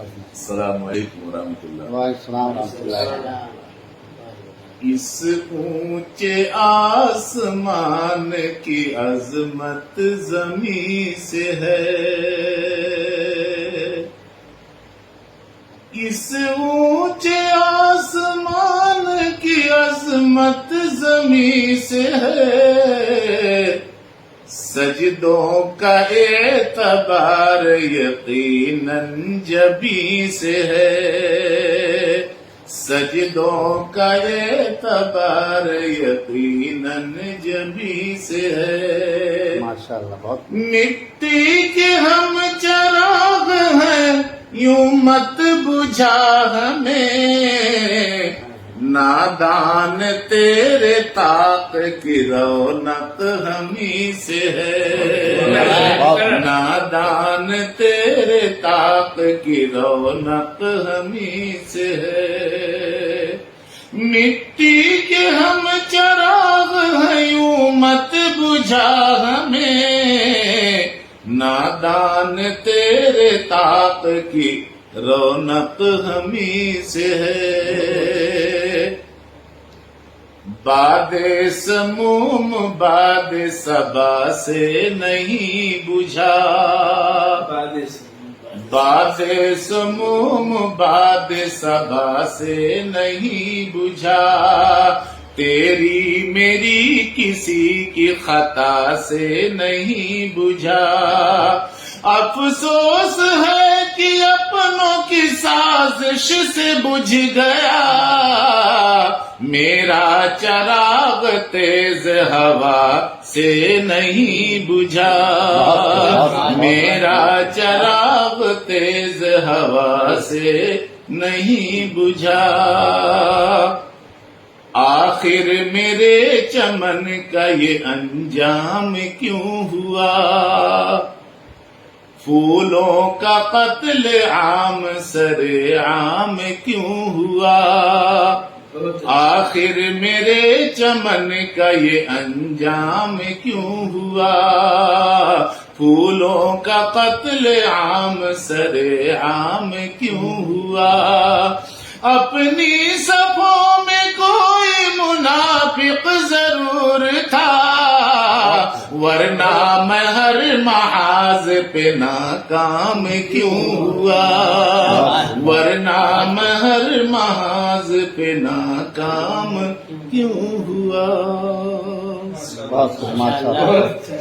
السلام علیکم ورحمۃ اللہ۔ وعلیکم السلام ورحمۃ اللہ۔ اس اونچے آسمان کی عظمت زمین سے ہے، اس اونچے آسمان کی عظمت زمین سے ہے، سجدوں کا اعتبار یقیناً جبیں سے ہے، سجدوں کا اعتبار یقیناً جبیں سے ہے۔ ماشاءاللہ، بہت مٹی کے ہم چراغ ہیں، یوں مت بجھا ہمیں، نادان تیرے طاق کی رونق ہمیں سے ہے، نادان تیرے طاق کی رونق ہمیں سے ہے۔ مٹی کے ہم چراغ ہیں، یوں مت بجھا ہمیں، نادان تیرے طاق کی رونق ہمیں سے ہے۔ باد سموم باد صبا سے نہیں بجھا، باد سموم باد صبا سے نہیں بجھا، تیری میری کسی کی خطا سے نہیں بجھا، افسوس ہے کہ اپنوں کی سازش سے بجھ گیا، میرا چراغ تیز ہوا سے نہیں بجھا، میرا چراغ تیز ہوا سے نہیں بجھا، آخر میرے چمن کا یہ انجام کیوں ہوا، پھولوں کا قتل عام سر عام کیوں ہوا، آخر میرے چمن کا یہ انجام کیوں ہوا، پھولوں کا قتل عام سر عام کیوں ہوا، اپنی صفوں میں کوئی منافق ضرور تھا، ورنہ میں ہر محاذ پہ ناکام کیوں ہوا، ورنہ میں ہر محاذ پہ ناکام کیوں ہوا۔ بہت ماشاءاللہ۔